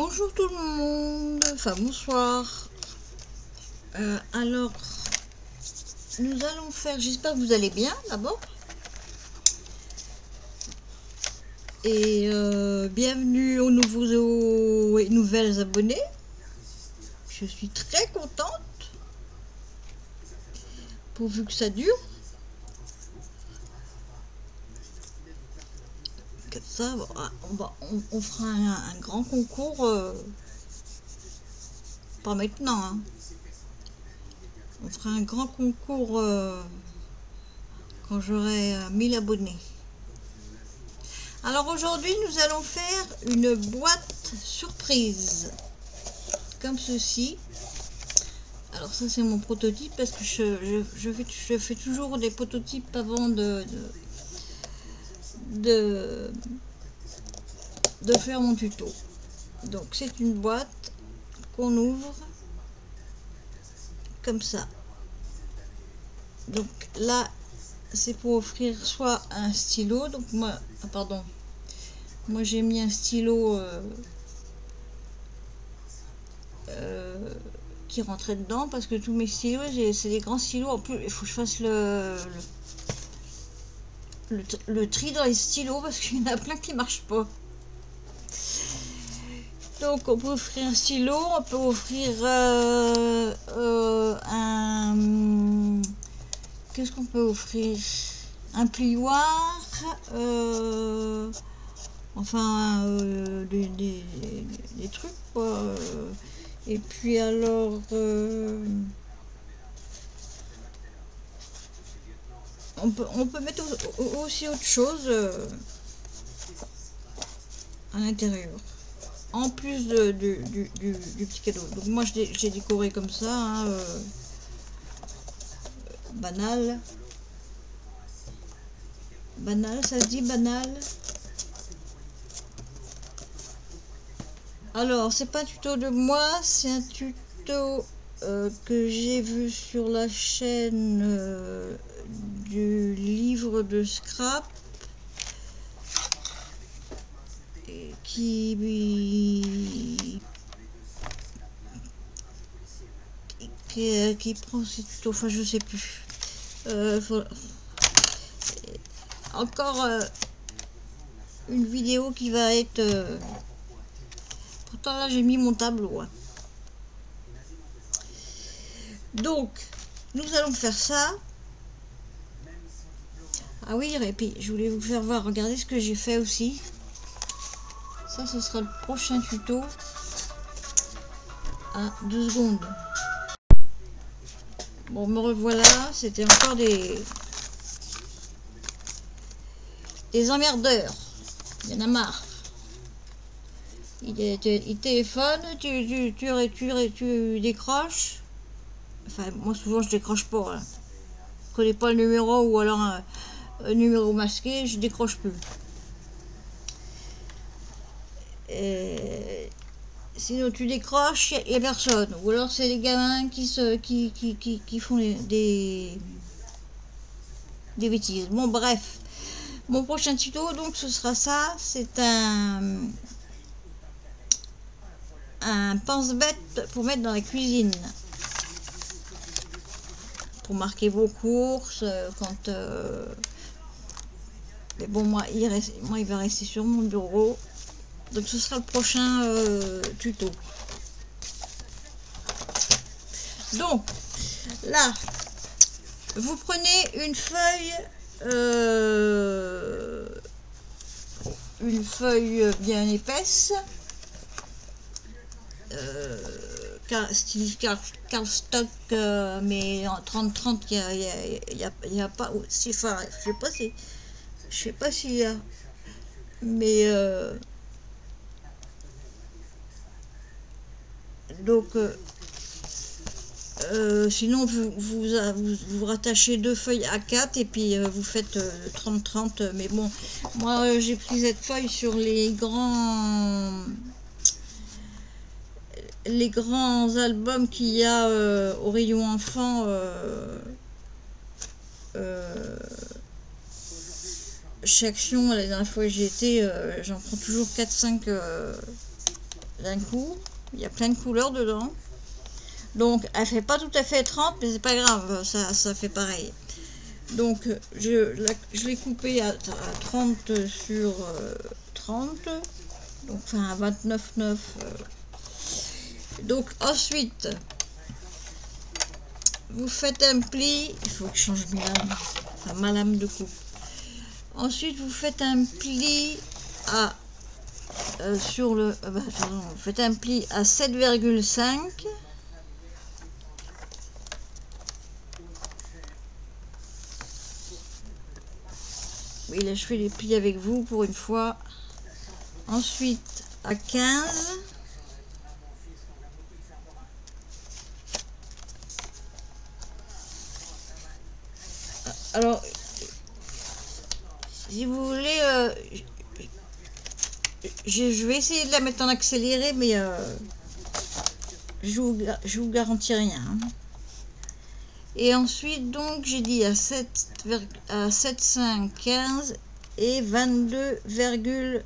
Bonjour tout le monde, enfin bonsoir. Alors, nous allons faire, j'espère que vous allez bien d'abord. Et bienvenue aux nouveaux et nouvelles abonnés. Je suis très contente, pourvu que ça dure. Comme ça, on fera un grand concours, pas maintenant, hein. On fera un grand concours quand j'aurai 1000 abonnés. Alors aujourd'hui, nous allons faire une boîte surprise, comme ceci. Alors ça, c'est mon prototype, parce que je fais toujours des prototypes avant de faire mon tuto. Donc c'est une boîte qu'on ouvre comme ça. Donc là, c'est pour offrir soit un stylo. Donc moi, moi j'ai mis un stylo qui rentrait dedans, parce que tous mes stylos, c'est des grands stylos. En plus, il faut que je fasse le tri dans les stylos, parce qu'il y en a plein qui marchent pas. Donc on peut offrir un stylo, on peut offrir qu'est-ce qu'on peut offrir, un plioir, enfin des trucs quoi. Et puis alors on peut mettre aussi autre chose à l'intérieur, en plus du petit cadeau. Donc moi j'ai décoré comme ça, hein, banal, ça se dit banal. Alors c'est pas un tuto de moi, c'est un tuto que j'ai vu sur la chaîne du livre de scrap, qui prend ces tutos, enfin je sais plus. Encore une vidéo qui va être pourtant là j'ai mis mon tableau, hein. Donc nous allons faire ça. Ah oui, et puis je voulais vous faire voir, regardez ce que j'ai fait aussi. Ça, ce sera le prochain tuto. À 2 secondes. Bon, me revoilà. C'était encore des emmerdeurs. Il y en a marre. Il téléphone, tu décroches. Enfin, moi souvent je décroche pas, hein. Je connais pas le numéro, ou alors un numéro masqué, je décroche plus. Sinon tu décroches, il n'y a personne. Ou alors c'est les gamins qui font des bêtises. Bon bref. Mon prochain tuto, donc ce sera ça. C'est un pense-bête pour mettre dans la cuisine. Pour marquer vos courses quand... Mais bon, moi il va rester sur mon bureau. Donc ce sera le prochain tuto. Donc là, vous prenez une feuille bien épaisse, style cardstock, mais en 30-30, il y a pas, si, enfin, je sais pas s'il y a, mais donc sinon vous rattachez 2 feuilles A4 et puis vous faites 30-30, mais bon, moi j'ai pris cette feuille sur les grands albums qu'il y a au rayon enfant, chez Action. La dernière fois que j'y étais, j'en prends toujours 4-5 d'un coup. Il y a plein de couleurs dedans. Donc, elle fait pas tout à fait 30, mais c'est pas grave, ça fait pareil. Donc, je l'ai coupé à 30 sur 30. Donc, enfin, à 29,9. Donc, ensuite, vous faites un pli. Il faut que je change ma lame, enfin, ma lame de coupe. Ensuite, vous faites un pli à vous faites un pli à 7,5. Oui, là je fais les plis avec vous pour une fois. Ensuite à 15. Alors, si vous voulez, je vais essayer de la mettre en accéléré, mais je vous garantis rien. Hein. Et ensuite, donc, j'ai dit à 7,5, 15 et 22,5.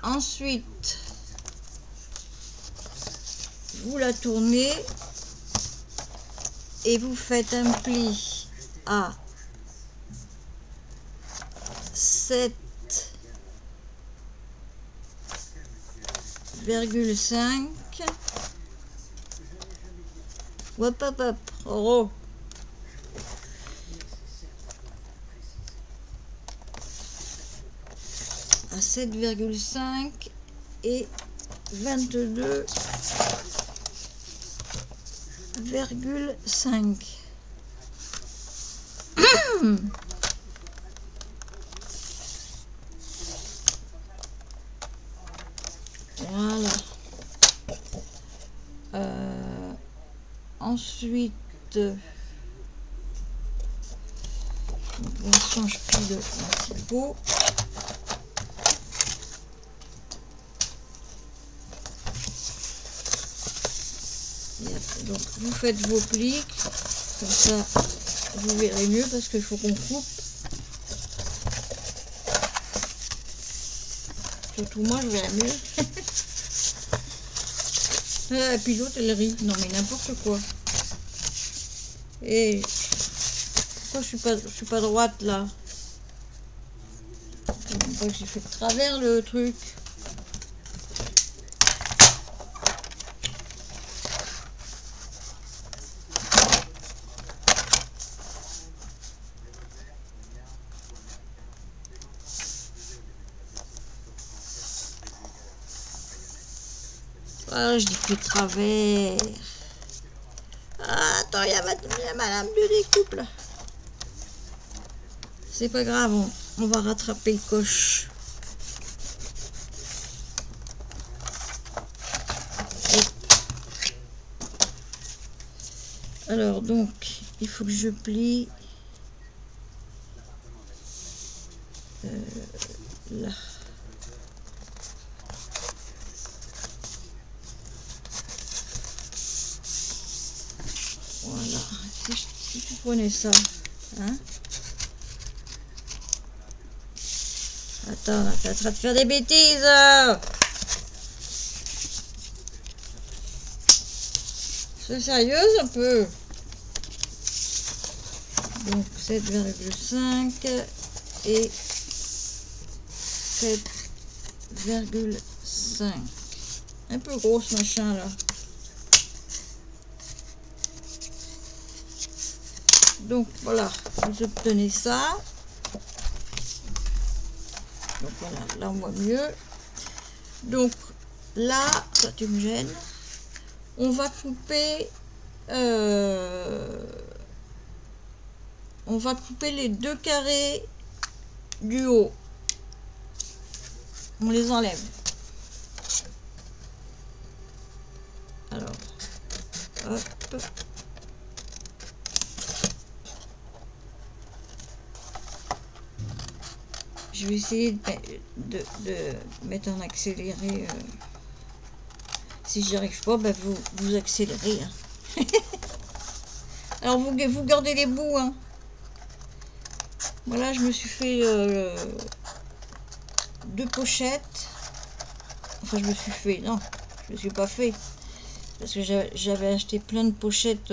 Ensuite, vous la tournez et vous faites un pli à 7,5. Hop hop hop. Oh. À 7,5 et 22,5. Voilà. Ensuite, on change plus de petit pot. Donc vous faites vos plis, comme ça vous verrez mieux parce qu'il faut qu'on coupe. Surtout moi je verrai mieux. Et puis l'autre elle rit, non mais n'importe quoi. Et pourquoi je suis pas droite là? J'ai fait de travers le truc. Voilà, je dis plus de travers. Ah, attends, il y a ma lame de découpe là. C'est pas grave, on va rattraper le coche. Alors donc, il faut que je plie là. Voilà, si tu prenais ça, hein. Attends, t'es en train de faire des bêtises. C'est sérieuse un peu. Donc 7,5 et 7,5. Un peu gros ce machin là. Donc voilà, vous obtenez ça. Donc voilà, là on voit mieux. Donc là, ça tu me gênes. On va couper les deux carrés du haut. On les enlève. Alors, hop. Je vais essayer de mettre en accéléré. Si j'y arrive pas, bah vous accélérez. Hein. Alors vous gardez les bouts, hein. Voilà, je me suis fait 2 pochettes. Enfin, je me suis fait, non, je me suis pas fait. Parce que j'avais acheté plein de pochettes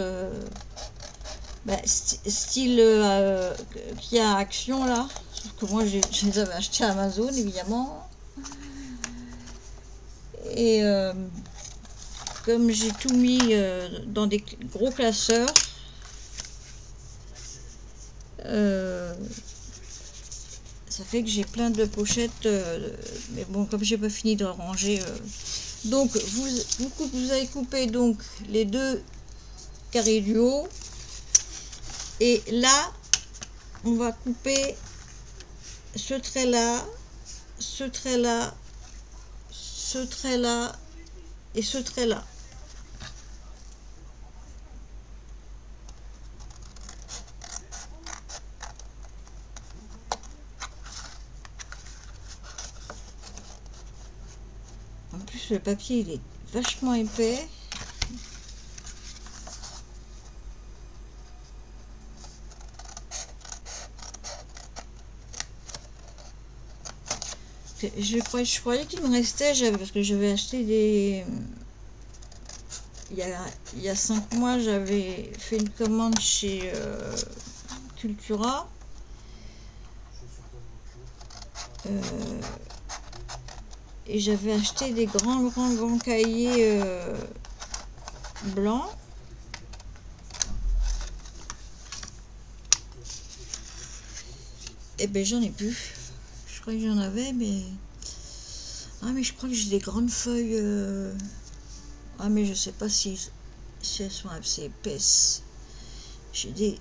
style qui a Action là. Sauf que moi, je les avais achetées à Amazon, évidemment. Et comme j'ai tout mis dans des gros classeurs, ça fait que j'ai plein de pochettes, mais bon, comme j'ai pas fini de ranger, donc vous allez couper donc les 2 carrés du haut, et là on va couper ce trait là, ce trait là, ce trait là et ce trait là. En plus, le papier, il est vachement épais. Je croyais qu'il me restait, parce que j'avais acheté des... Il y a 5 mois, j'avais fait une commande chez Cultura. Et j'avais acheté des grands cahiers blancs. Et ben j'en ai plus. Je crois que j'en avais, mais... Ah, mais je crois que j'ai des grandes feuilles... Ah, mais je sais pas si elles sont assez épaisses. J'ai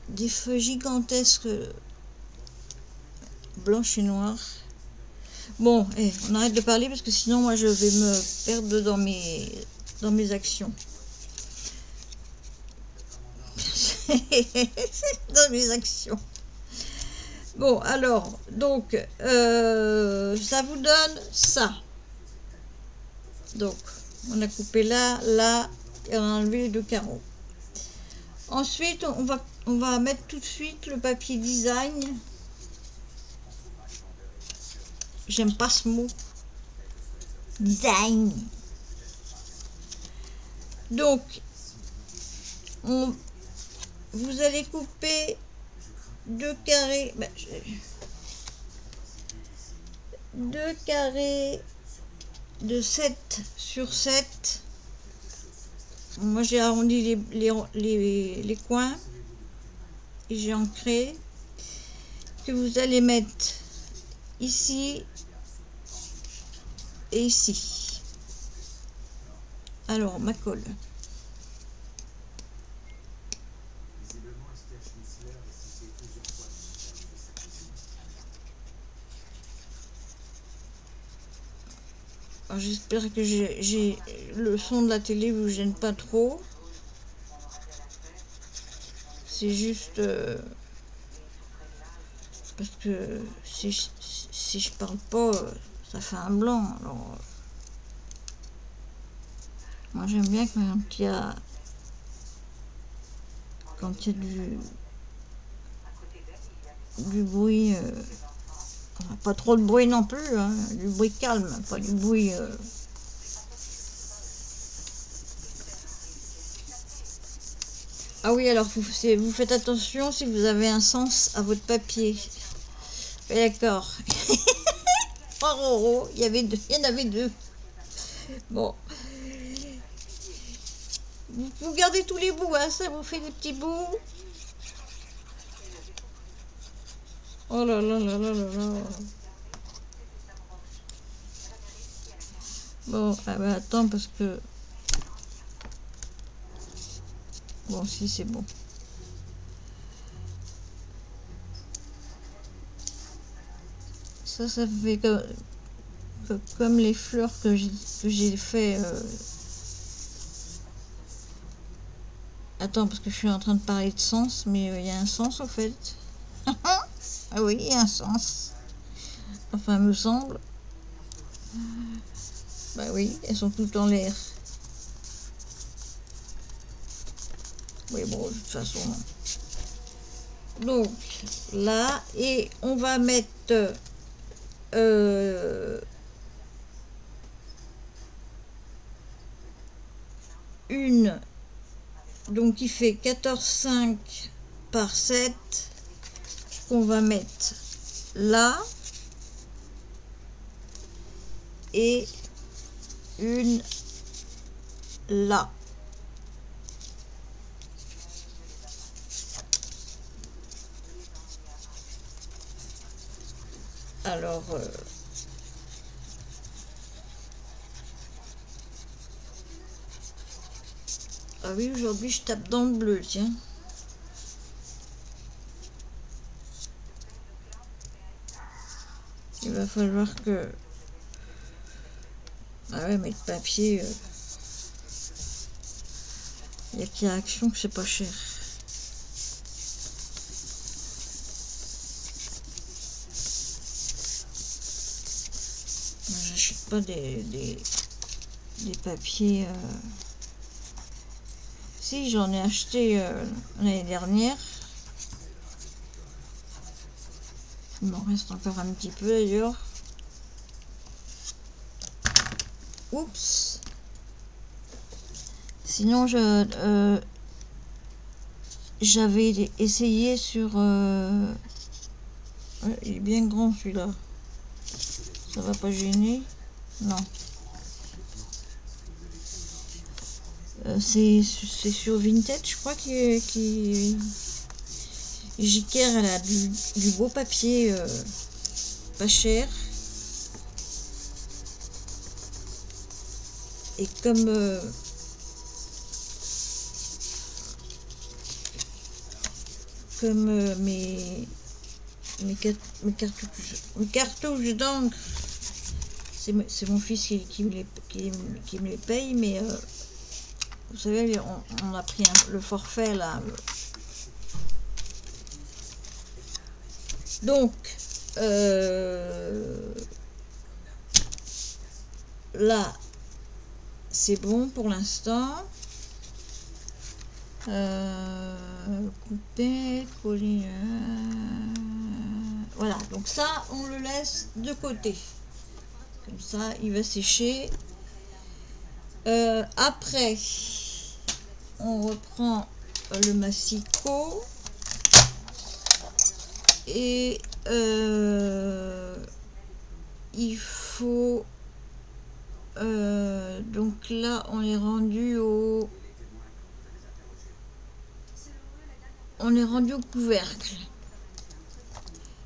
des feuilles gigantesques blanches et noires. Bon, on arrête de parler parce que sinon moi je vais me perdre dans mes actions. Dans mes actions. Bon, alors, donc, ça vous donne ça. Donc, on a coupé là, là, et on a enlevé les 2 carreaux. Ensuite, on va mettre tout de suite le papier design. J'aime pas ce mot. Design. Donc, vous allez couper 2 carrés. 2 carrés de 7 sur 7. Moi, j'ai arrondi les coins. Et j'ai ancré. Que vous allez mettre ici et ici. Alors, ma colle. J'espère que j'ai le son de la télé vous gêne pas trop. C'est juste parce que si je parle pas, ça fait un blanc. Alors, moi j'aime bien quand il y a du bruit, pas trop de bruit non plus, hein, du bruit calme, pas du bruit. Ah oui, alors vous faites attention si vous avez un sens à votre papier. D'accord. Oh, il y en avait 2. Bon. Vous gardez tous les bouts, hein, ça vous fait des petits bouts. Oh là là là là là là. Bon, ah ben attends parce que... Bon, si c'est bon. Ça fait comme les fleurs que j'ai fait... Attends, parce que je suis en train de parler de sens, mais il y a un sens au fait. Ah oui, il y a un sens. Enfin, me semble. Bah oui, elles sont toutes en l'air. Oui, bon, de toute façon. Donc, là, et on va mettre une, donc il fait 14,5 par 7, qu'on va mettre là, et une là. Alors, ah oui, aujourd'hui je tape dans le bleu, tiens. Il va falloir que... Ah ouais, mais le papier... Il y a qui a Action que c'est pas cher. J'achète pas des papiers... Si, j'en ai acheté l'année dernière. Il m'en reste encore un petit peu d'ailleurs. Oups. Sinon, j'avais essayé sur... ouais, il est bien grand celui-là. Ça va pas gêner? Non. C'est sur Vinted, je crois qui Jiker, elle a du beau papier pas cher. Et comme mes cartouches d'encre, c'est mon fils qui me les paye, mais vous savez, on a pris le forfait là. Donc, là, c'est bon pour l'instant. Couper, coller. Voilà, donc ça, on le laisse de côté. Comme ça, il va sécher. Après, on reprend le massicot. Et il faut donc là on est rendu au couvercle.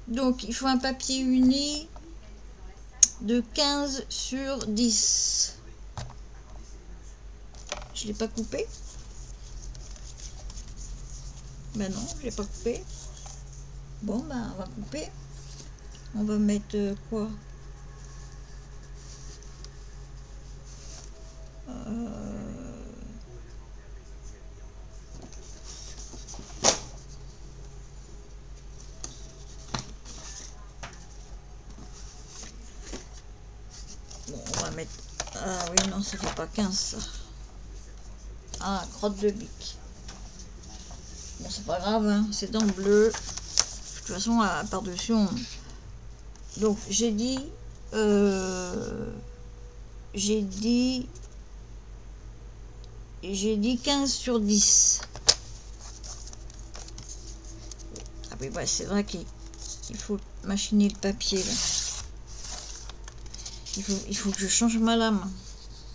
Donc il faut un papier uni de 15 sur 10. Je l'ai pas coupé. Ben non, je l'ai pas coupé. Bon, ben on va couper. On va mettre quoi? Bon, on va mettre... Ah oui, non, ça fait pas 15, ça. Ah, crotte de bic. Bon, c'est pas grave, hein, c'est dans le bleu. De toute façon, par-dessus, donc, j'ai dit 15 sur 10. Ah oui, bah, c'est vrai qu'il faut machiner le papier, là. Il faut que je change ma lame.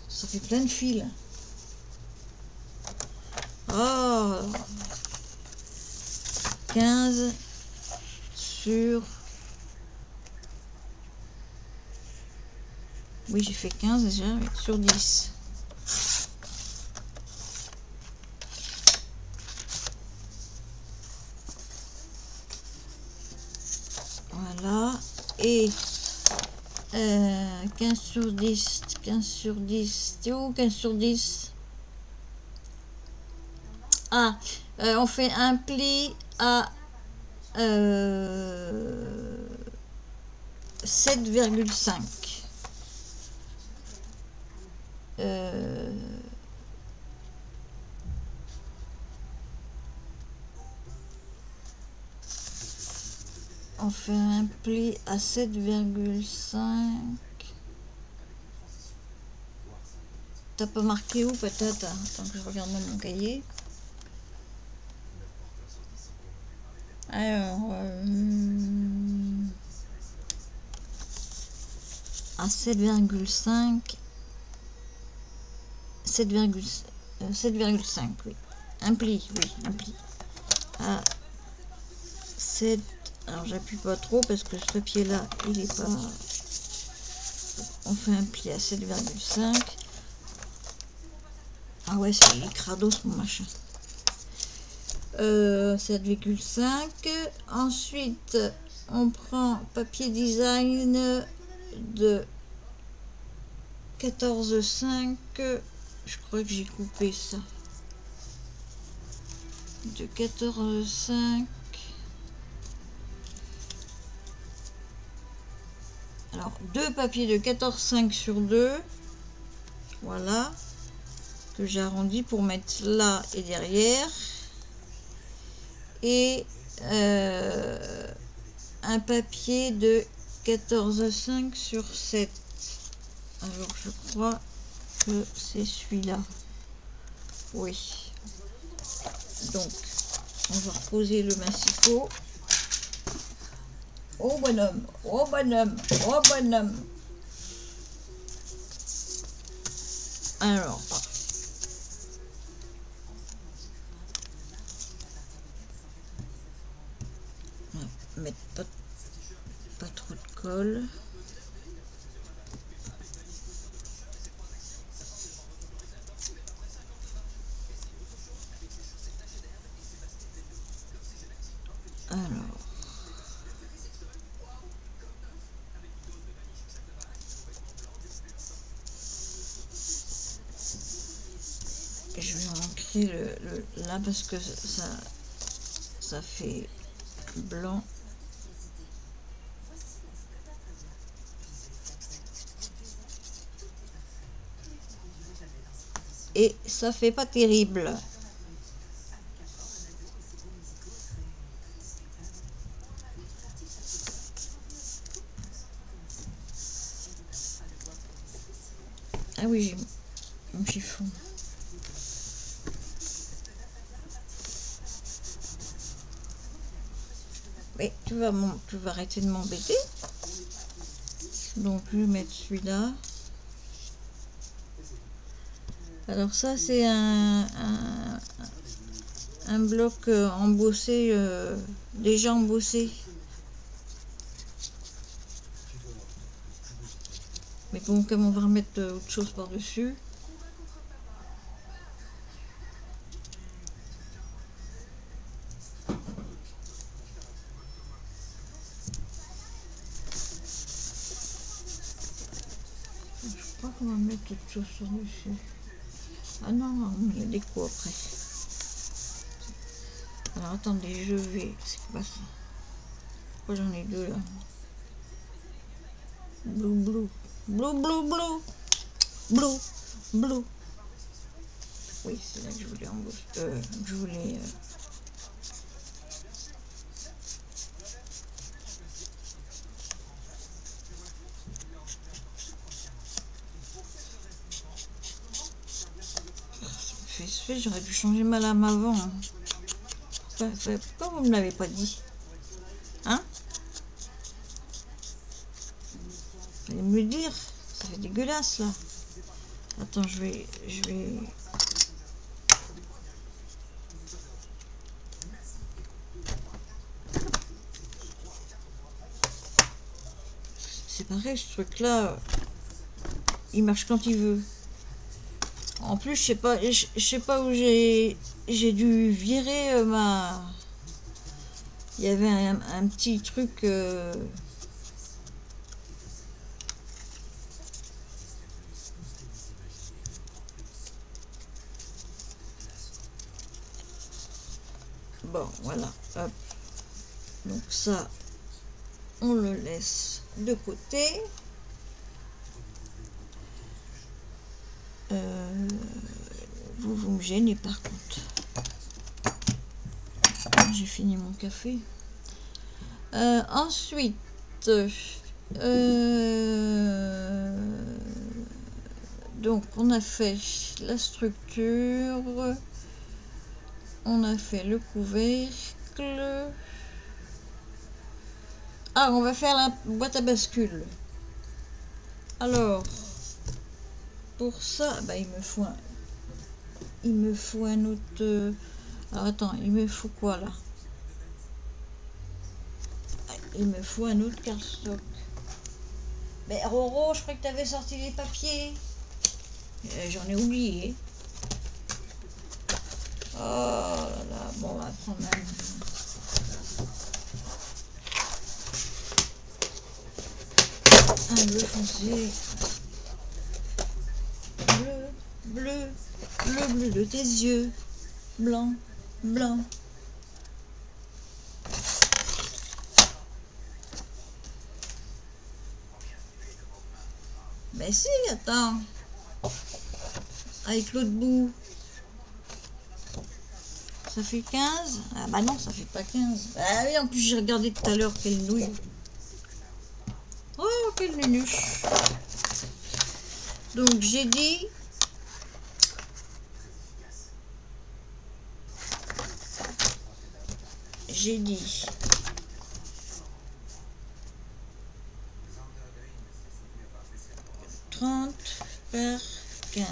Ça fait plein de fils. Oh, 15 sur... Oui, j'ai fait 15 déjà, sur 10. Voilà. Et 15 sur 10. 15 sur 10. C'est où 15 sur 10? Ah, on fait un pli à 7,5. on fait un pli à 7,5. T'as pas marqué où peut-être? Attends que je regarde dans mon cahier. Alors, à 7,5. 7,5, oui. Un pli, oui, un pli. À 7. Alors j'appuie pas trop parce que ce papier là, il est pas. On fait un pli à 7,5. Ah ouais, c'est crados mon machin. 7,5. Ensuite, on prend papier design de 14,5. Je crois que j'ai coupé ça. De 14,5. Alors, deux papiers de 14,5 sur 2. Voilà. Que j'arrondis pour mettre là et derrière. Et un papier de 14,5 sur 7. Alors, je crois que c'est celui-là. Oui. Donc, on va reposer le massicot. Oh bonhomme, oh bonhomme, oh bonhomme. Alors, on va mettre pas trop de colle. Alors, je vais ancrer le là parce que ça fait blanc. Et ça fait pas terrible. Ah oui, j'ai mon chiffon. Mais tu vas arrêter de m'embêter. Donc je vais mettre celui-là. Alors ça c'est un bloc embossé, déjà embossé. Mais bon, comme on va remettre autre chose par-dessus. Je crois qu'on va mettre autre chose sur-dessus. Ah non, on met la déco après. Alors attendez, je vais. C'est pas ça. Pourquoi j'en ai deux là? Blue, blue. Blue, blue, blue. Blue, blue. Oui, c'est là que je voulais embaucher. Je voulais. J'aurais dû changer ma lame avant. Hein. Pourquoi vous me l'avez pas dit? Hein? Fallait me le dire. Ça fait dégueulasse là. Attends, je vais. C'est pareil, ce truc là. Il marche quand il veut. En plus, je sais pas où j'ai dû virer ma. Il y avait un petit truc. Bon, voilà. Hop. Donc ça, on le laisse de côté. Vous me gênez par contre. J'ai fini mon café. Ensuite, donc on a fait la structure, on a fait le couvercle. Ah, on va faire la boîte à bascule. Alors, pour ça, bah, il me faut un autre. Alors attends, il me faut quoi là? Il me faut un autre cardstock. Mais Roro, je crois que tu avais sorti les papiers. J'en ai oublié. Oh là là, bon, on va prendre un bleu foncé. Bleu de tes yeux. Blanc, blanc. Mais si, attends. Avec l'autre bout. Ça fait 15. Ah bah non, ça fait pas 15. Ah oui, en plus j'ai regardé tout à l'heure quelle nouille. Oh, quelle nunuche. Donc j'ai dit... J'ai dit... 30 par 15.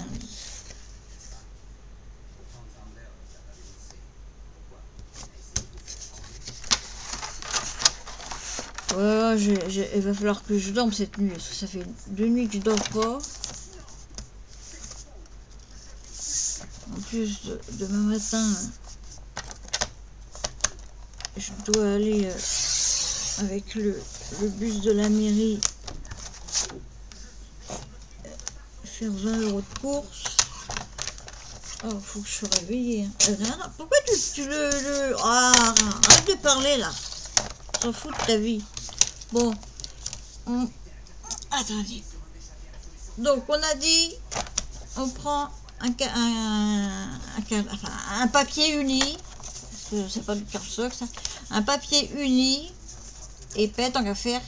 Voilà, il va falloir que je dorme cette nuit, parce que ça fait 2 nuits que je dors pas. En plus, demain matin, je dois aller avec le bus de la mairie faire 20 € de course. Oh, faut que je sois réveillée. Hein. Pourquoi tu le... Ah, arrête de parler là. S'en fout de ta vie. Bon. Attendez. Donc, on a dit, on prend un papier uni. Parce que c'est pas du cardstock, ça. Un papier uni. Épais, tant qu'à faire.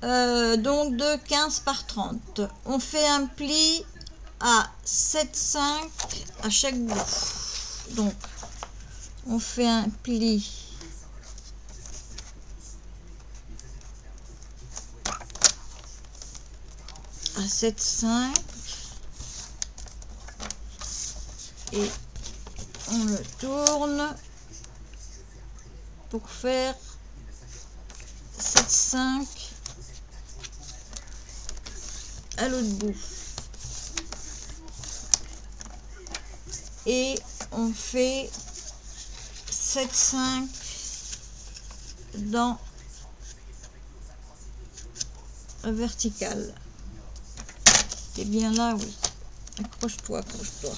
Donc, de 15 par 30. On fait un pli à 7,5 à chaque bout. Donc, on fait un pli à 7,5 et on le tourne pour faire 7,5 à l'autre bout. Et on fait 7,5 dans le vertical. Et bien là, oui. Accroche-toi, accroche-toi.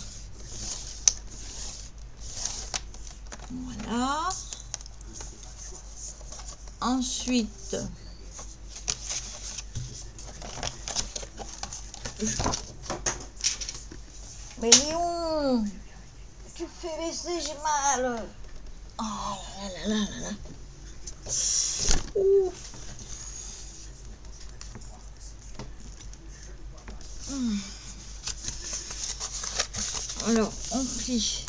Voilà. Ensuite, mais Léon, tu fais baisser, j'ai mal. Oh là là là là là. Ouh. Alors, on plie.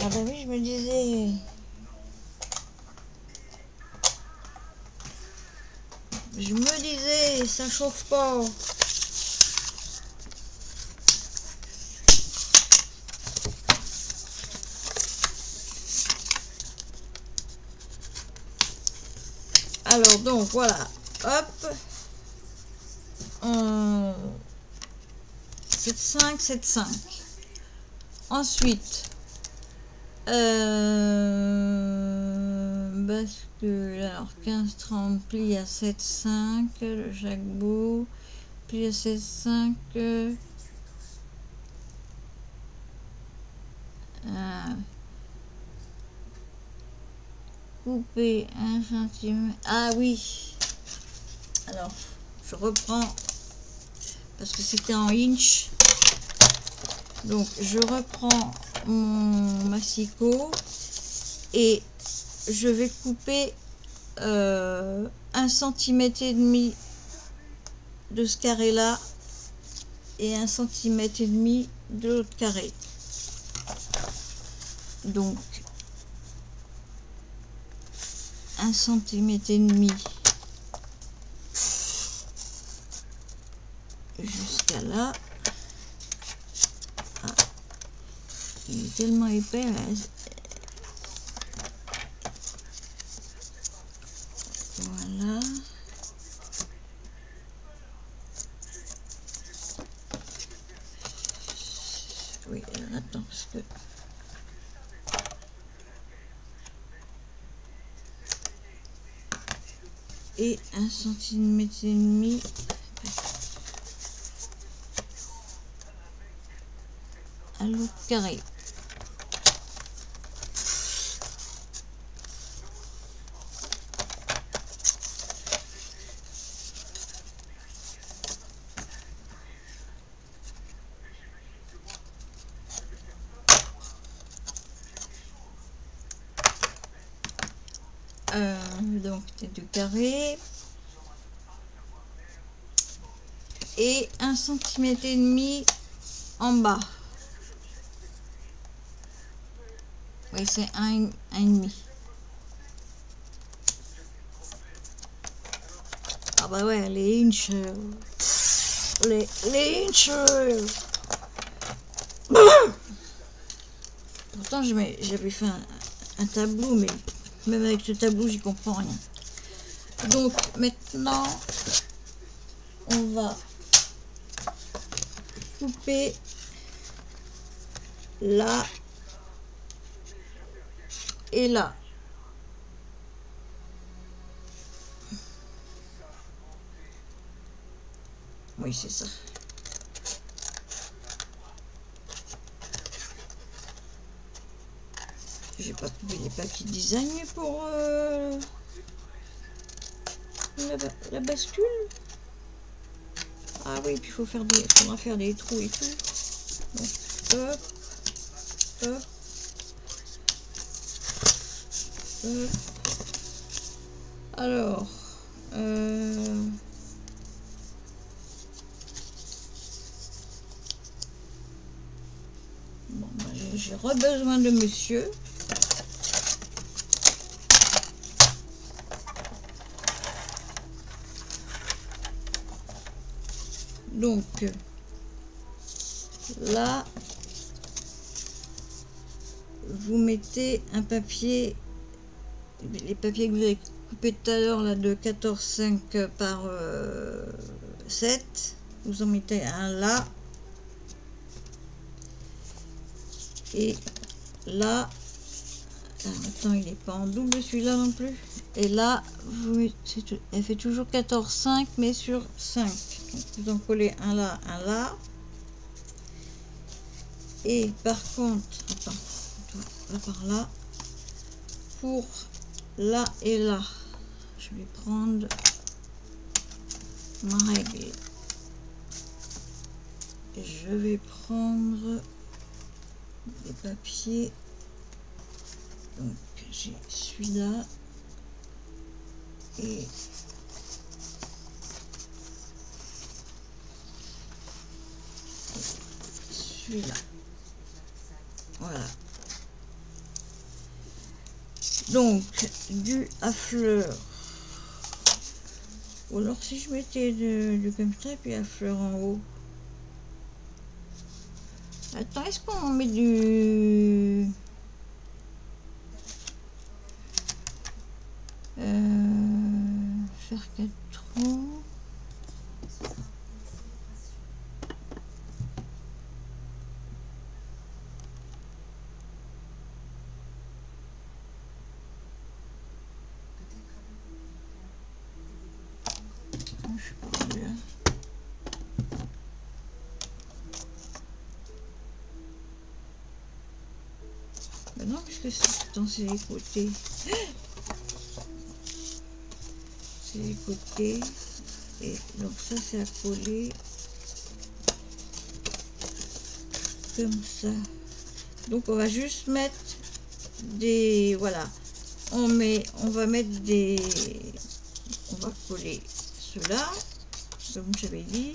Ah bah oui, je me disais... ça chauffe pas. Alors, donc, voilà. Hop. 7,5, 7,5. Ensuite, bascule. Alors, 15, 30, pli à 7,5 de chaque bout. Pli à 7,5. Couper 1 cm. Ah oui. Alors, je reprends. parce que c'était en inch. Donc je reprends mon massicot et je vais couper 1,5 cm de ce carré là et 1,5 cm de l'autre carré. Donc 1,5 cm jusqu'à là. Ah, il est tellement épais là. Voilà. Oui, attends, parce que et 1,5 cm à l'autre carré. Donc du carré et 1,5 cm en bas. Oui, c'est 1,5. Ah bah ouais, les inches. Les inches. Pourtant, j'avais fait un tableau, mais même avec ce tableau, j'y comprends rien. Donc maintenant, on va couper là et là. Oui, c'est ça. J'ai pas coupé les papiers design pour la bascule. Ah oui, puis il faudra faire des trous et tout. Donc, hop, hop, hop. Alors, bon, ben, j'ai besoin de monsieur. Donc, là, vous mettez un papier, les papiers que vous avez coupés tout à l'heure, là, de 14,5 par 7. Vous en mettez un là. Et là, attends, il n'est pas en double celui-là non plus. Et là, elle fait toujours 14,5 mais sur 5. Donc vous en collez un là, un là. Et par contre, attends, on va par là. Pour là et là, je vais prendre ma règle. Et je vais prendre des papiers. Donc j'ai celui-là et celui-là. Voilà. Donc du à fleurs. Ou alors si je mettais du comme ça et puis à fleurs en haut. Attends, est-ce qu'on met du faire 4 trous? Je sais pas bien. Ben non, puisque c'est les côtés. C'est les côtés. Et donc ça c'est à coller. comme ça. Donc on va juste mettre des, voilà, on va mettre des, on va coller cela comme j'avais dit,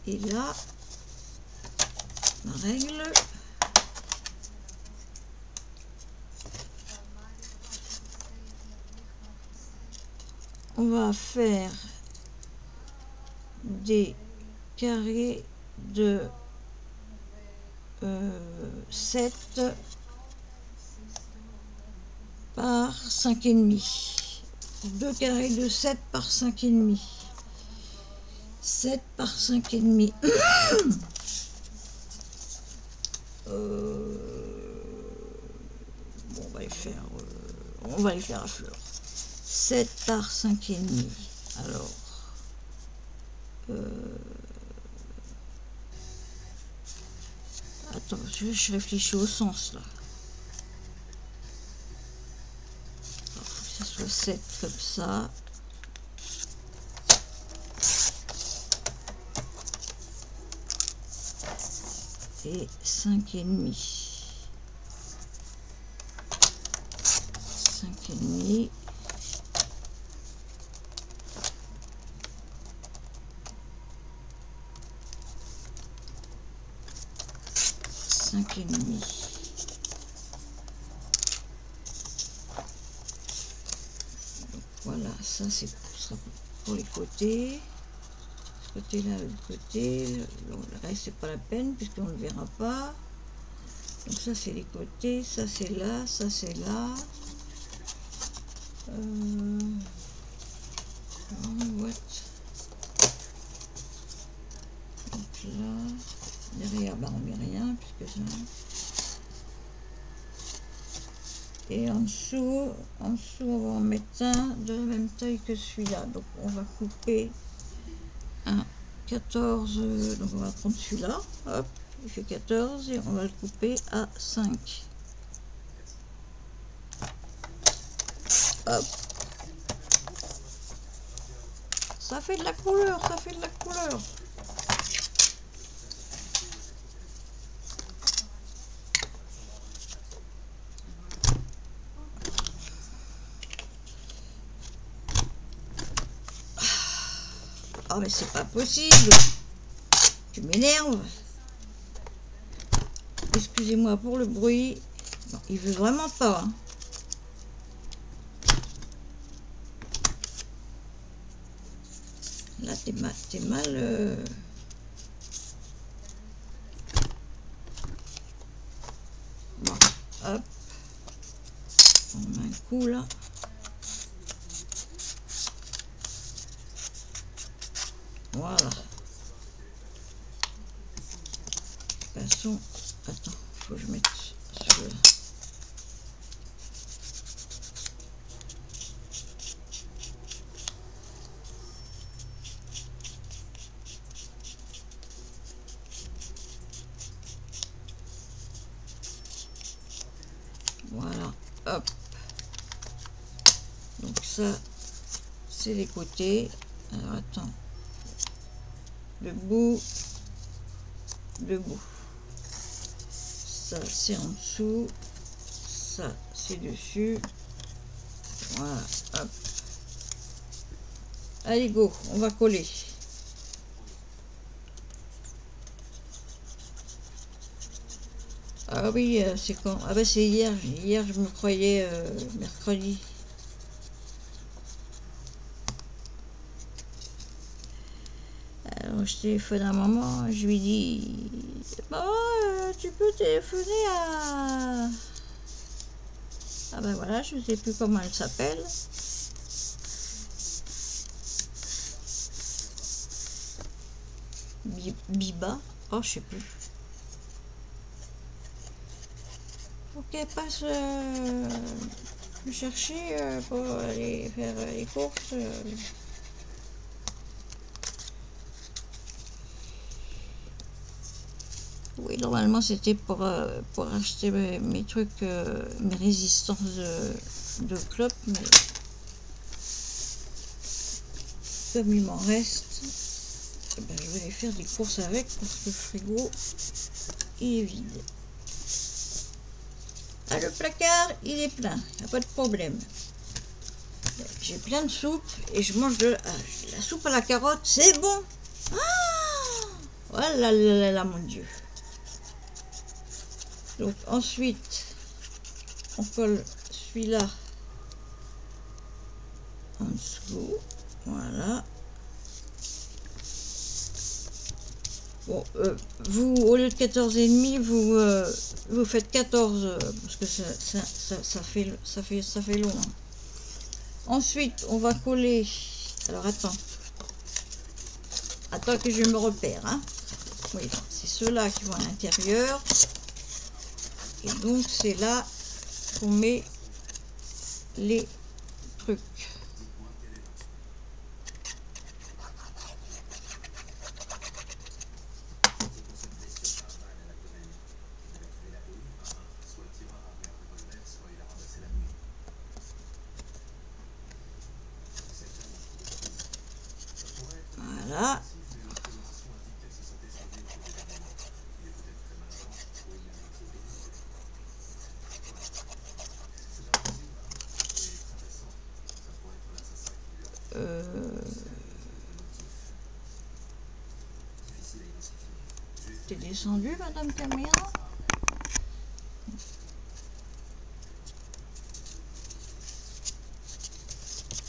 et là ma règle, on va faire des carrés de 7 par 5,5. 2 carrés de 7 par 5,5. 7 par 5,5. Bon, on va les faire à fleur. 7 par 5,5. Alors, attends, je réfléchis au sens là. Il faut que ça soit 7 comme ça. Et 5,5. 5,5. Donc voilà, ça c'est sera pour les côtés. Ce côté là, le côté, le reste c'est pas la peine puisqu'on ne le verra pas. Donc ça c'est les côtés, ça c'est là, ça c'est là. Donc là, derrière, bah on met rien puisque ça. Et en dessous, on va en mettre un de la même taille que celui-là. Donc on va couper un 14. Donc on va prendre celui-là. Hop, il fait 14 et on va le couper à 5. Hop. Ça fait de la couleur, ça fait de la couleur. Oh mais c'est pas possible. Tu m'énerves. Excusez-moi pour le bruit. Non, il veut vraiment pas. Hein. Là t'es mal. Bon, hop. On met un coup là. Voilà. De toute façon, attends, faut que je mette celui-là. Voilà, hop. Donc ça, c'est les côtés. Alors attends. Le bout. Ça c'est en dessous, ça c'est dessus. Voilà, hop. Allez go, on va coller. Ah oui, c'est quand? Ah bah c'est hier. Hier je me croyais mercredi. Alors je téléphone à maman, je lui dis maman, tu peux téléphoner à... Ah ben voilà, je ne sais plus comment elle s'appelle. Biba, oh je sais plus. Faut qu'elle passe me chercher pour aller faire les courses. Oui, normalement c'était pour acheter mes trucs, mes résistances de clopes, mais comme il m'en reste, ben, je vais aller faire des courses avec parce que le frigo il est vide. Ah, le placard, il est plein, il n'y a pas de problème. J'ai plein de soupe et je mange de la soupe à la carotte, c'est bon. Ah, oh là là là là, mon Dieu. Donc ensuite, on colle celui-là en dessous. Voilà. Bon, vous, au lieu de 14,5, vous faites 14, parce que ça fait long. Hein. Ensuite, on va coller. Alors, attends que je me repère. Hein. Oui, c'est ceux-là qui vont à l'intérieur. Et donc, c'est là qu'on met les trucs. Voilà. T'es descendu, Madame Caméra?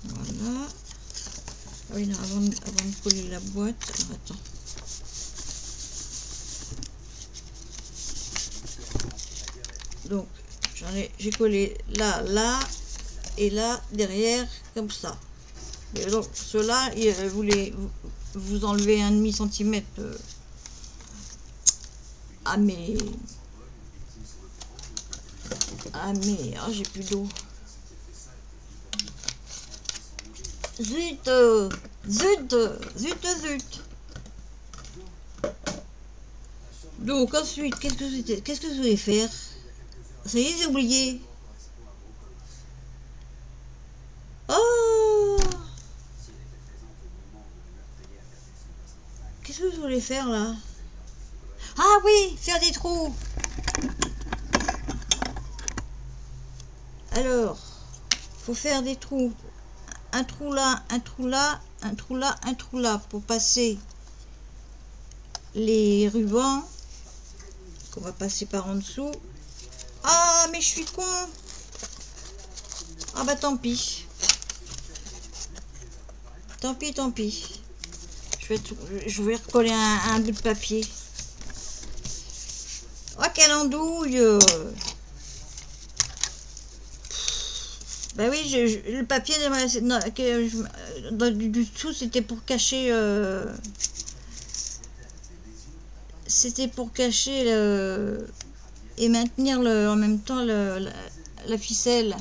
Voilà. Ah oui, non, avant de coller la boîte, alors attends. Donc, j'ai collé là, là, et là, derrière, comme ça. Et donc, ceux-là, vous enlevez 1,5 centimètre à mes... Ah, j'ai plus d'eau. Zut, zut, zut, zut. Donc ensuite, qu'est-ce que je voulais faire? Ça y est, j'ai oublié. Oh, qu'est-ce que je voulais faire là? Ah oui, faire des trous. Alors, faut faire des trous. Un trou là, un trou là, un trou là, un trou là pour passer les rubans qu'on va passer par en dessous. Ah, mais je suis con. Ah bah tant pis. Tant pis, tant pis. Je vais recoller un bout de papier. Oh, quelle andouille. Bah oui, le papier du dessous, c'était pour cacher... c'était pour cacher et maintenir en même temps la ficelle.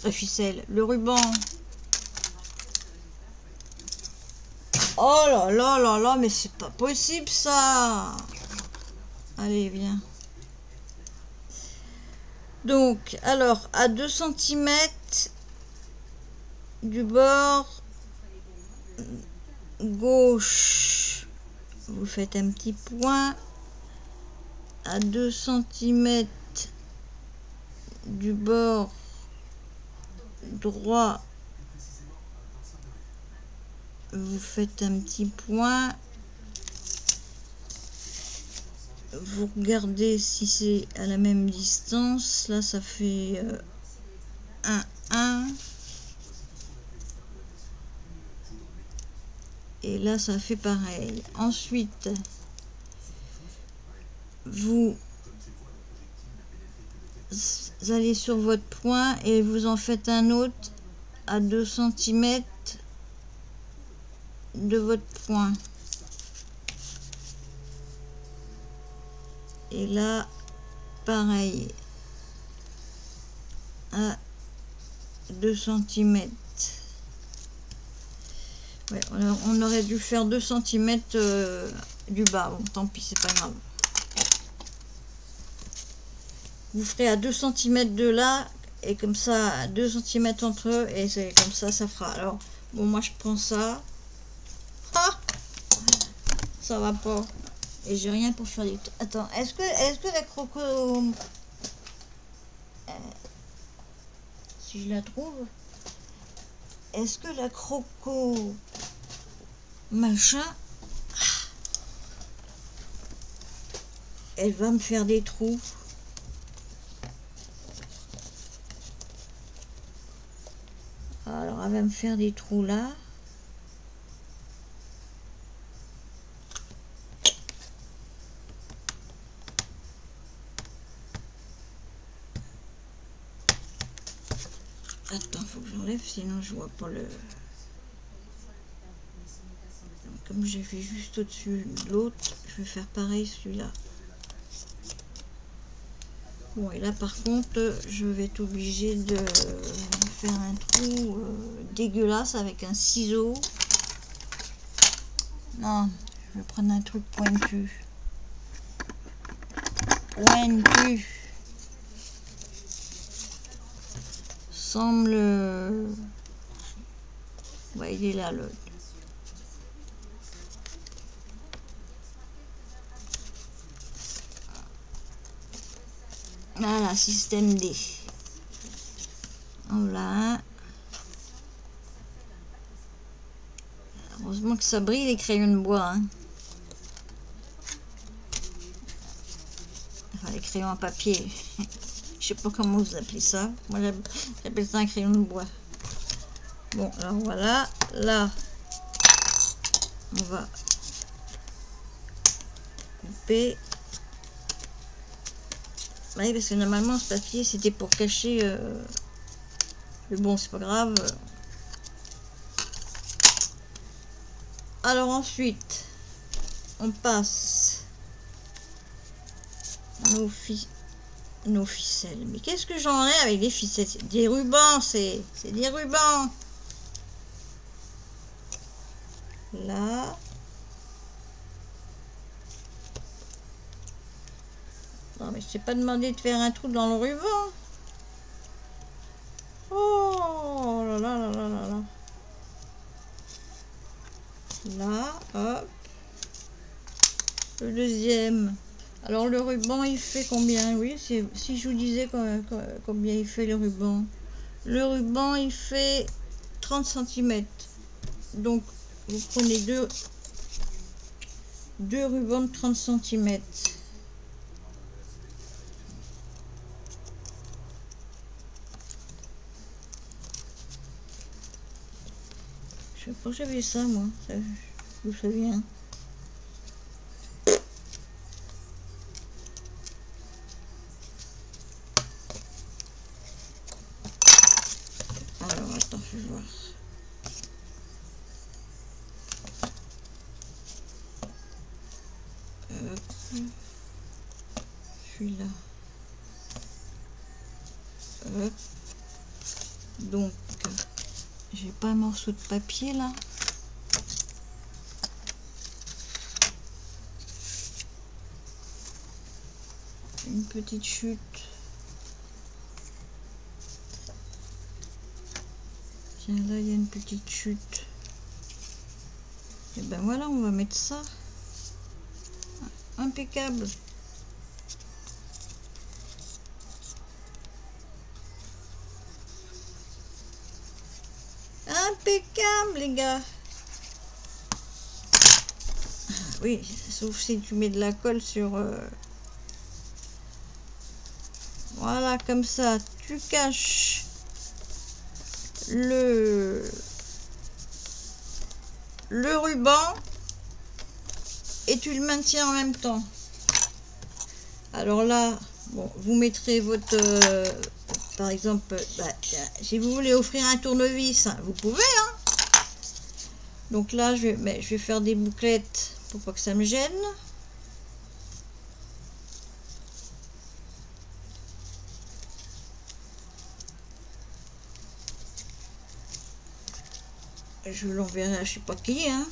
La ficelle, le ruban. Oh là là là là, mais c'est pas possible ça. Allez, viens. Donc, alors, à 2 cm du bord gauche, vous faites un petit point. À 2 cm du bord droit, vous faites un petit point. Vous regardez si c'est à la même distance. Là, ça fait 1. Et là, ça fait pareil. Ensuite, vous allez sur votre point et vous en faites un autre à 2 cm de votre point. Et là, pareil, à 2 cm. Ouais, on aurait dû faire 2 cm du bas. Bon, tant pis, c'est pas grave. Vous ferez à 2 cm de là, et comme ça, 2 cm entre eux, et c'est comme ça, ça fera. Alors, bon, moi je prends ça. Ah, ça va pas. Et j'ai rien pour faire des... Attends, est-ce que la croco... si je la trouve... Est-ce que la croco... machin... elle va me faire des trous? Alors, elle va me faire des trous là. Attends, faut que j'enlève, sinon je vois pas le... Comme j'ai fait juste au-dessus de l'autre, je vais faire pareil celui-là. Bon, et là par contre, je vais être obligée de faire un trou dégueulasse avec un ciseau. Non, je vais prendre un truc pointu. Pointu. Semble... ouais, il est là, le... Voilà, système D. Voilà. Heureusement que ça brille les crayons de bois. Hein. Enfin, les crayons à papier. Je sais pas comment vous appelez ça. Moi, j'appelle ça un crayon de bois. Bon, alors voilà. Là, on va couper. Oui, parce que normalement, ce papier, c'était pour cacher... mais bon, c'est pas grave. Alors ensuite, on passe nos ficelles. Mais qu'est-ce que j'en ai avec des ficelles? Des rubans, c'est des rubans. Là. Non, mais je t'ai pas demandé de faire un trou dans le ruban. Oh là là là là là là. Là, hop. Le deuxième. Alors le ruban, il fait combien? Oui, si je vous disais combien il fait le ruban. Le ruban, il fait 30 cm. Donc, vous prenez deux rubans de 30 cm. Je sais pas que j'avais ça, moi. Ça, je me souviens. Alors, attends, je vais voir. Celui-là. Donc, j'ai pas un morceau de papier là. Une petite chute. Tiens, là, il y a une petite chute. Et ben voilà, on va mettre ça. Impeccable. Impeccable, les gars. Oui, sauf si tu mets de la colle sur... Voilà, comme ça, tu caches le ruban et tu le maintiens en même temps. Alors là, bon, vous mettrez votre... par exemple, si vous voulez offrir un tournevis, hein, vous pouvez. Hein. Donc là, je vais faire des bouclettes pour pas que ça me gêne. Je l'enverrai à je sais pas qui, hein.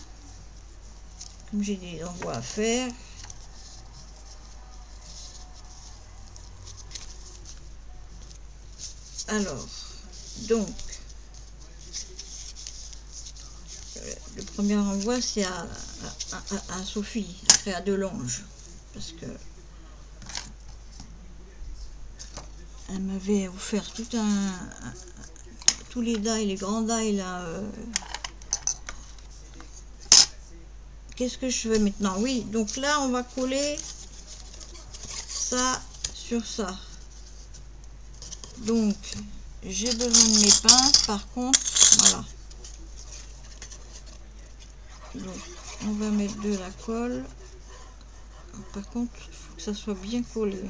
Comme j'ai des envois à faire. Alors, donc, le premier envoi, c'est à Sophie, après à Delange, parce que elle m'avait offert tous les die, les grands die là. Qu'est-ce que je fais maintenant? Oui, donc là on va coller ça sur ça. Donc j'ai besoin de mes pinces, par contre, voilà. Donc on va mettre de la colle. Par contre, il faut que ça soit bien collé.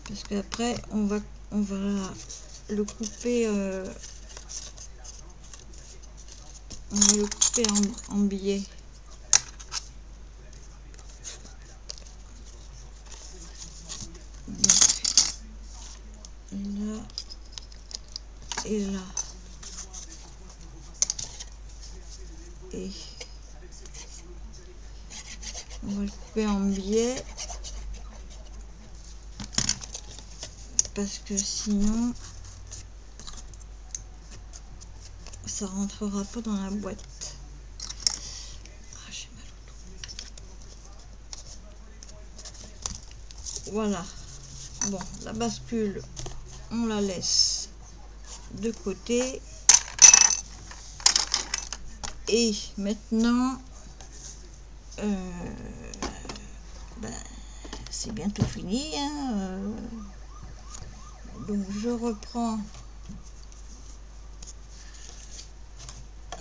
Parce qu'après on va le couper en billets. Donc, là et là. Et on va le couper en billets. Parce que sinon ça rentrera pas dans la boîte. Ah, j'ai mal au dos. Voilà. Bon, la bascule, on la laisse de côté. Et maintenant, c'est bientôt fini. Hein, donc je reprends.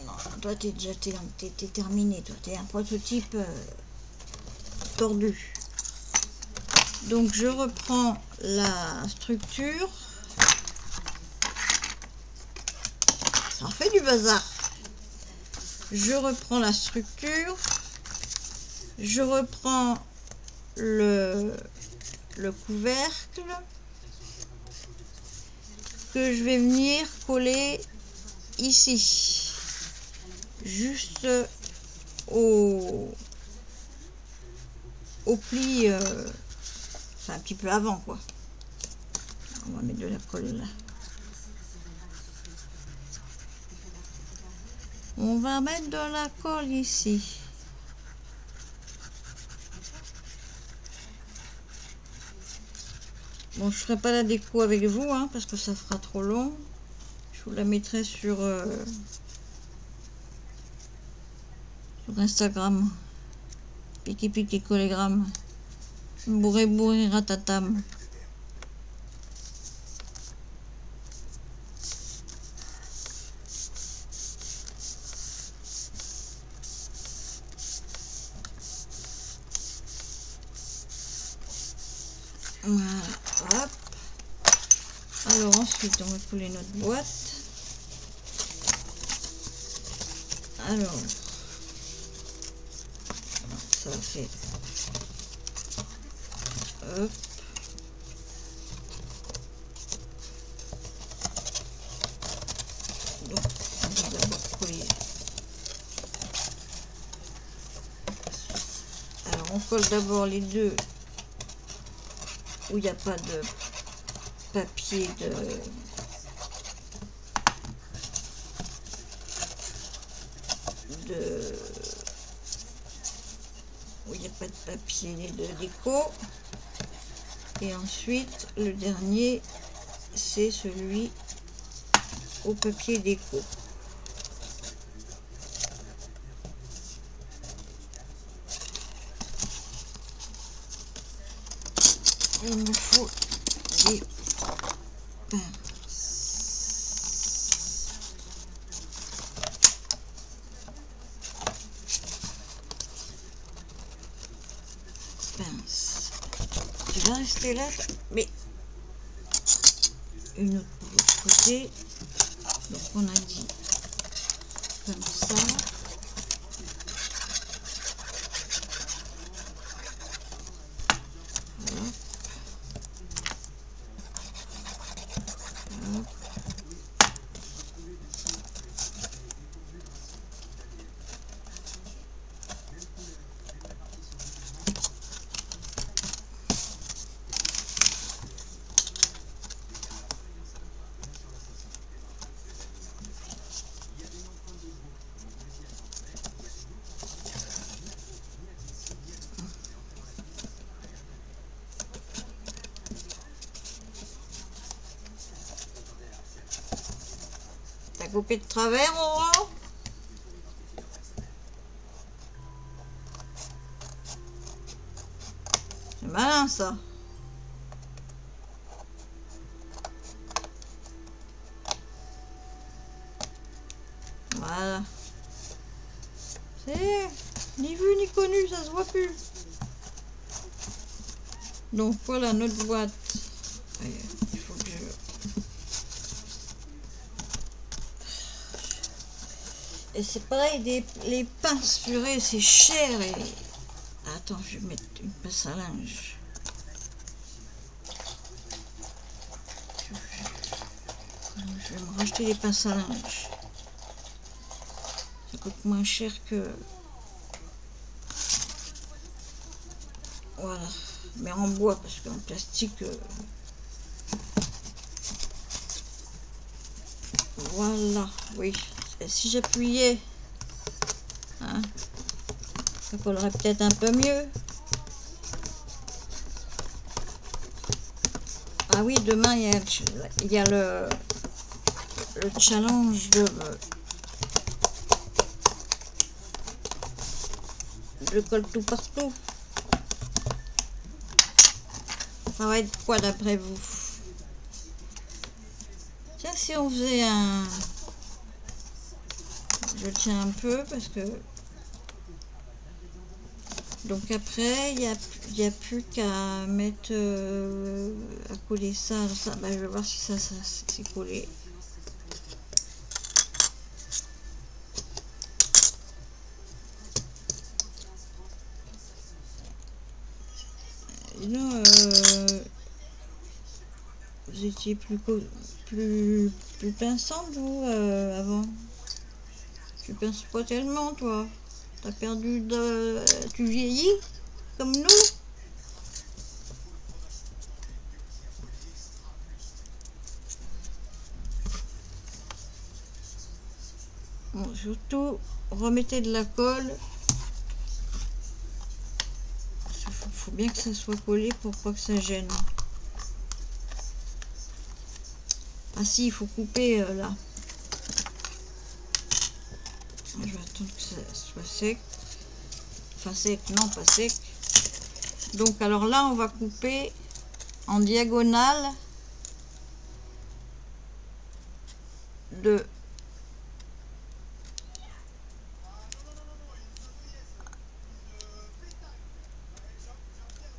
Non, toi t'es déjà t'es terminé, toi t'es un prototype tordu. Donc je reprends la structure. Ça en fait du bazar. Je reprends la structure. Je reprends le couvercle que je vais venir coller ici, juste au pli, enfin un petit peu avant quoi. On va mettre de la colle là. On va mettre de la colle ici. Bon, je ferai pas la déco avec vous, hein, parce que ça fera trop long. Je vous la mettrai sur Instagram. Piqué collégramme. Bourré ratatam. Voilà, hop. Alors ensuite, on va coller notre boîte. Alors, ça fait hop. Donc, on va d'abord coller. Alors, on colle d'abord les deux où il n'y a pas de papier où il n'y a pas de papier de déco. Et ensuite, le dernier, c'est celui au papier déco. Il me faut des pinces. Tu vas rester là, mais une autre de l'autre côté. Donc on a dit comme ça. Voilà. Hop. T'as coupé de travers, Aurore? C'est malin, ça. Voilà. C'est ni vu ni connu, ça se voit plus. Donc voilà notre boîte. Il faut que je... Et c'est pareil, les pinces, purée, c'est cher. Et... Attends, je vais mettre une pince à linge. Je vais me racheter des pinces à linge. Ça coûte moins cher que... Voilà. Mais en bois, parce qu'en plastique... Voilà, oui. Et si j'appuyais, hein, ça collerait peut-être un peu mieux. Ah oui, demain, il y a le challenge de colle tout partout. Ça va être quoi d'après vous? Tiens, si on faisait un... Je tiens un peu parce que... Donc après, il y a plus qu'à mettre... à coller ça. Bah, je vais voir si ça s'est collé. Non, vous étiez plus pinçante, vous, avant. Tu pinces pas tellement, toi. T'as perdu de... Tu vieillis, comme nous. Bon, surtout, remettez de la colle. Faut bien que ça soit collé pour pas que ça gêne. Ah si, il faut couper là. Je vais attendre que ça soit sec. Enfin sec, non pas sec. Donc alors là, on va couper en diagonale de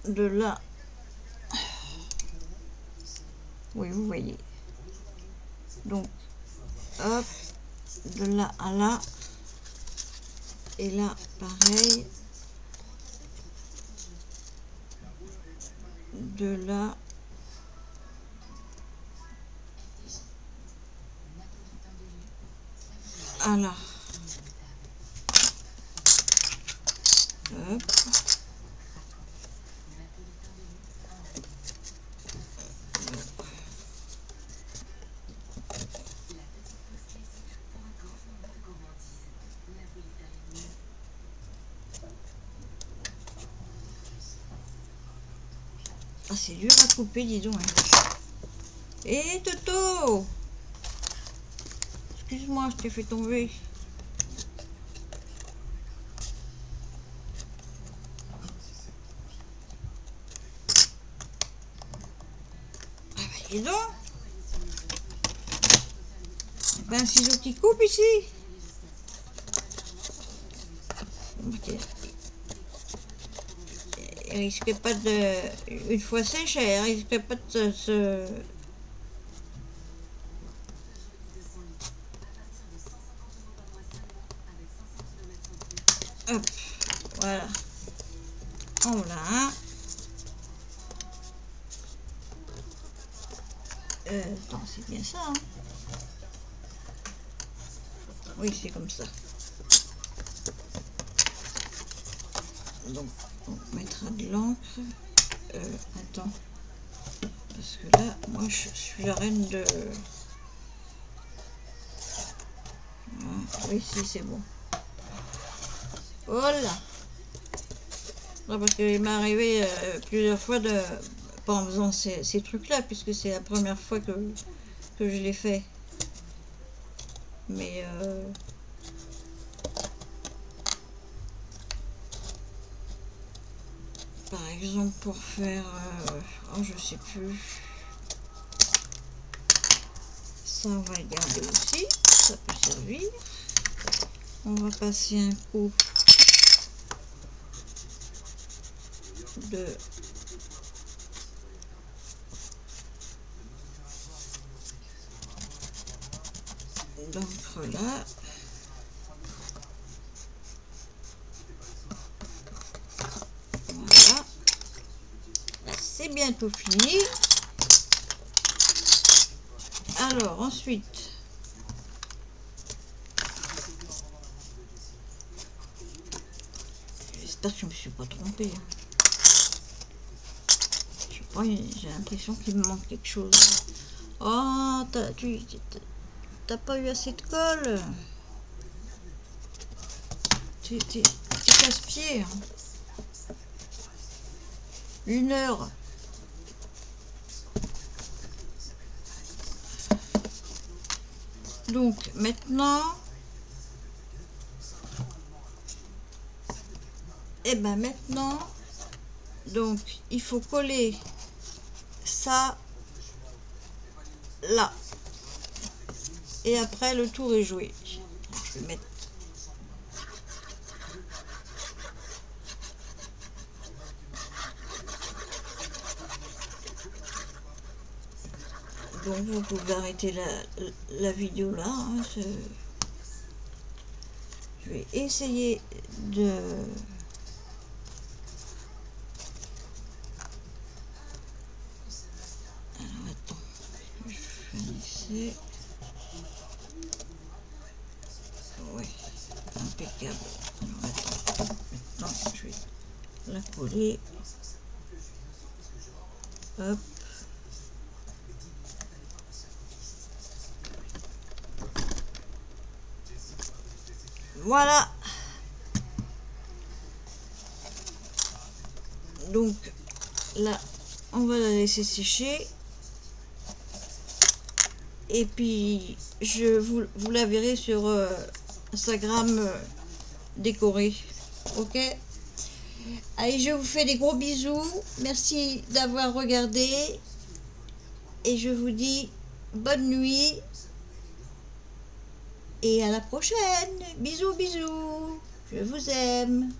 là. Oui, vous voyez. Donc, hop, de là à là. Et là, pareil. De là à là. Hop. Ah, c'est dur à couper, dis donc. Hé, Toto! Excuse-moi, je t'ai fait tomber. Ah, bah, dis donc! C'est pas un ciseau qui coupe ici? Ok. Il risque pas de... Une fois sèche, elle risque pas de se... Hop, voilà. En voilà un. Attends, c'est bien ça, hein? Oui, c'est comme ça. Donc, on mettra de l'encre. Attends. Parce que là, moi, je suis la reine de... Oui, si, c'est bon. Voilà. Non, parce qu'il m'est arrivé plusieurs fois de... Pas en faisant ces trucs-là, puisque c'est la première fois que je l'ai fait. Mais par exemple pour faire oh, je sais plus, ça on va le garder aussi, ça peut servir. On va passer un coup de d'encre là. Voilà, c'est bientôt fini. Alors ensuite, j'espère que je me suis pas trompée. Je sais pas, j'ai l'impression qu'il me manque quelque chose. Oh, t'as pas eu assez de colle. Tu casse-pied. Hein. 1 heure. Donc maintenant, et ben maintenant, donc il faut coller ça là. Et après le tour est joué. Je vais mettre. Donc vous pouvez arrêter la vidéo là. Hein, je vais essayer de... Alors attends, je finissais. Ouais, impeccable. Alors attends, maintenant je vais la coller. Hop. Voilà. Donc là, on va la laisser sécher. Et puis, vous la verrez sur Instagram décoré. Ok? Allez, je vous fais des gros bisous. Merci d'avoir regardé. Et je vous dis bonne nuit. Et à la prochaine. Bisous, bisous. Je vous aime.